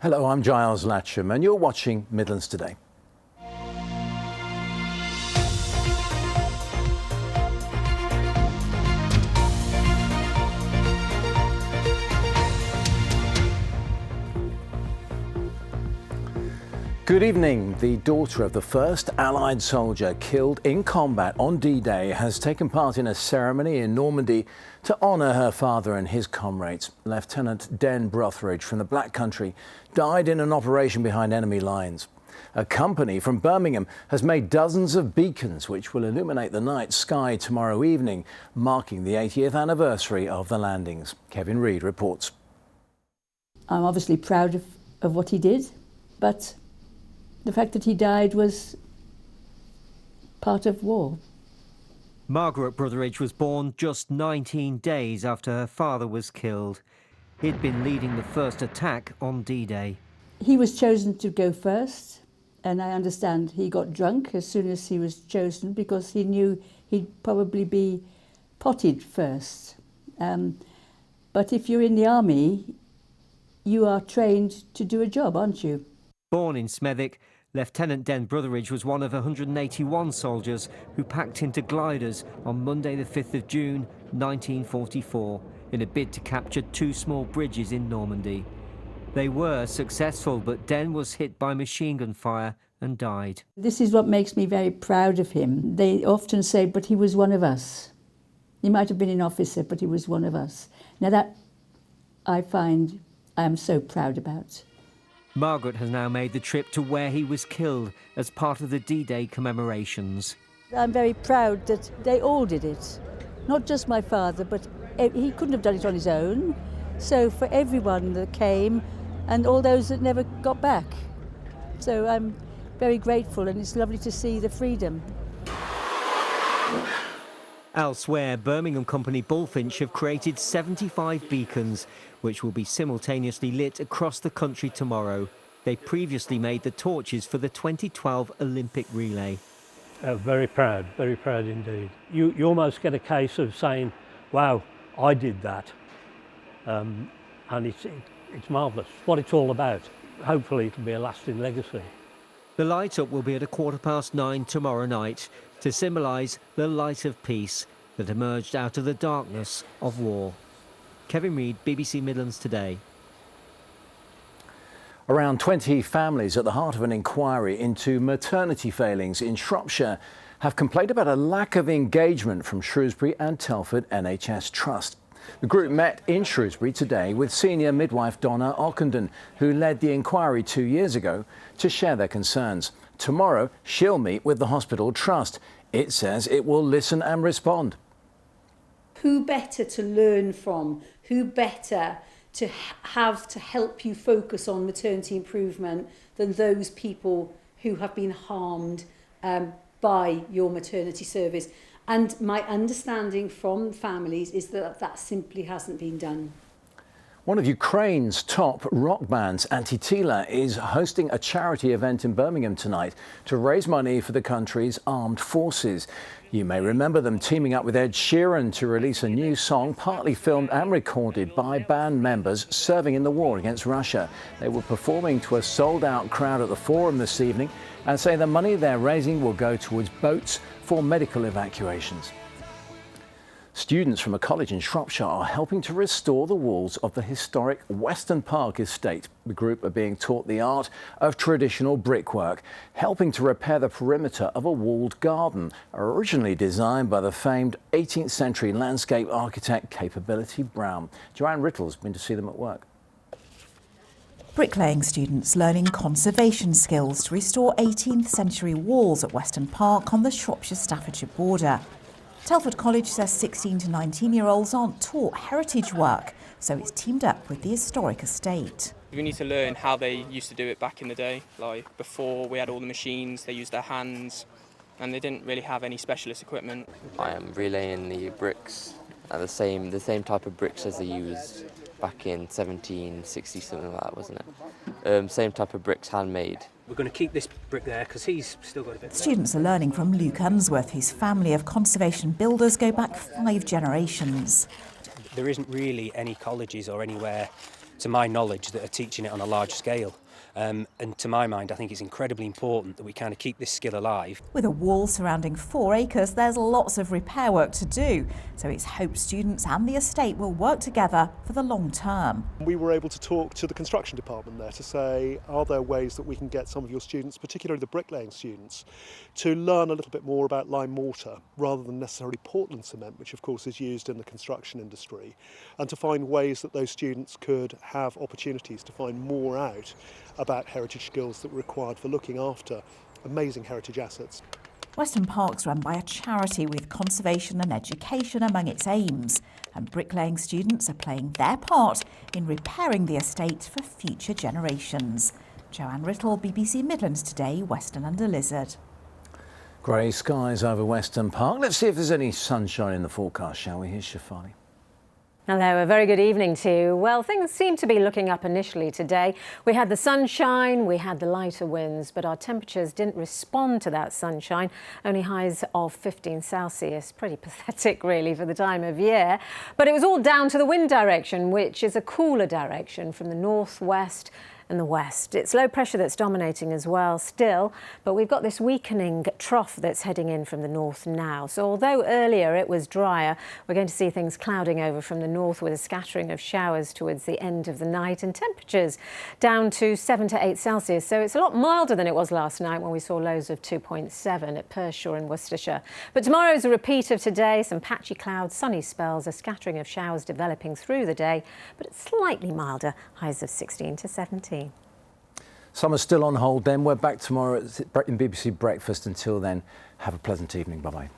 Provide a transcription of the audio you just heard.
Hello, I'm Giles Latcham and you're watching Midlands Today. Good evening. The daughter of the first Allied soldier killed in combat on D-Day has taken part in a ceremony in Normandy to honour her father and his comrades. Lieutenant Den Brotheridge from the Black Country died in an operation behind enemy lines. A company from Birmingham has made dozens of beacons which will illuminate the night sky tomorrow evening, marking the 80th anniversary of the landings. Kevin Reid reports. I'm obviously proud of what he did, but the fact that he died was part of war. Margaret Brotheridge was born just 19 days after her father was killed. He'd been leading the first attack on D-Day. He was chosen to go first, and I understand he got drunk as soon as he was chosen because he knew he'd probably be potted first. But if you're in the army, you are trained to do a job, aren't you? Born in Smethwick, Lieutenant Den Brotheridge was one of 181 soldiers who packed into gliders on Monday the 5th of June 1944 in a bid to capture two small bridges in Normandy. They were successful, but Den was hit by machine gun fire and died. This is what makes me very proud of him. They often say, but he was one of us. He might have been an officer, but he was one of us. Now that I find I am so proud about. Margaret has now made the trip to where he was killed as part of the D-Day commemorations. I'm very proud that they all did it. Not just my father, but he couldn't have done it on his own. So for everyone that came and all those that never got back. So I'm very grateful and it's lovely to see the freedom. Elsewhere, Birmingham company Bullfinch have created 75 beacons, which will be simultaneously lit across the country tomorrow. They previously made the torches for the 2012 Olympic relay. Very proud indeed. You almost get a case of saying, wow, I did that. And it's marvellous, what it's all about. Hopefully it'll be a lasting legacy. The light-up will be at 9:15 tomorrow night to symbolise the light of peace that emerged out of the darkness of war. Kevin Reid, BBC Midlands Today. Around 20 families at the heart of an inquiry into maternity failings in Shropshire have complained about a lack of engagement from Shrewsbury and Telford NHS Trust. The group met in Shrewsbury today with senior midwife Donna Ockenden, who led the inquiry 2 years ago, to share their concerns. Tomorrow, she'll meet with the hospital trust. It says it will listen and respond. Who better to learn from? Who better to have to help you focus on maternity improvement than those people who have been harmed by your maternity service? And my understanding from families is that that simply hasn't been done. One of Ukraine's top rock bands, Antitila, is hosting a charity event in Birmingham tonight to raise money for the country's armed forces. You may remember them teaming up with Ed Sheeran to release a new song partly filmed and recorded by band members serving in the war against Russia. They were performing to a sold-out crowd at the Forum this evening and say the money they're raising will go towards boats for medical evacuations. Students from a college in Shropshire are helping to restore the walls of the historic Weston Park estate. The group are being taught the art of traditional brickwork, helping to repair the perimeter of a walled garden, originally designed by the famed 18th century landscape architect Capability Brown. Joanne Rittle's been to see them at work. Bricklaying students learning conservation skills to restore 18th century walls at Weston Park on the Shropshire-Staffordshire border. Telford College says 16 to 19-year-olds aren't taught heritage work, so it's teamed up with the historic estate. We need to learn how they used to do it back in the day. Like before we had all the machines, they used their hands and they didn't really have any specialist equipment. I am relaying the bricks, the same type of bricks as they used back in 1760, something like that, wasn't it? Same type of bricks, handmade. We're going to keep this brick there because he's still got a bit. Students are learning from Luke Unsworth, whose family of conservation builders go back 5 generations. There isn't really any colleges or anywhere to my knowledge, that are teaching it on a large scale. And to my mind, I think it's incredibly important that we kind of keep this skill alive. With a wall surrounding 4 acres, there's lots of repair work to do, so it's hoped students and the estate will work together for the long term. We were able to talk to the construction department there to say, are there ways that we can get some of your students, particularly the bricklaying students, to learn a little bit more about lime mortar rather than necessarily Portland cement, which of course is used in the construction industry, and to find ways that those students could have opportunities to find more out about heritage skills that were required for looking after amazing heritage assets. Weston Park's run by a charity with conservation and education among its aims, and bricklaying students are playing their part in repairing the estate for future generations. Joanne Riddle, BBC Midlands Today, Weston under Lizard. Grey skies over Weston Park. Let's see if there's any sunshine in the forecast, shall we? Here's Shafali. Hello, a very good evening to you. Well, things seem to be looking up initially today. We had the sunshine, we had the lighter winds, but our temperatures didn't respond to that sunshine. Only highs of 15 Celsius. Pretty pathetic, really, for the time of year. But it was all down to the wind direction, which is a cooler direction from the northwest and the west. It's low pressure that's dominating as well still, but we've got this weakening trough that's heading in from the north now. So although earlier it was drier, we're going to see things clouding over from the north with a scattering of showers towards the end of the night, and temperatures down to 7 to 8 Celsius. So it's a lot milder than it was last night when we saw lows of 2.7 at Pershore in Worcestershire. But tomorrow is a repeat of today. Some patchy clouds, sunny spells, a scattering of showers developing through the day, but it's slightly milder, highs of 16 to 17. Summer's still on hold then. We're back tomorrow in BBC Breakfast. Until then, have a pleasant evening. Bye-bye.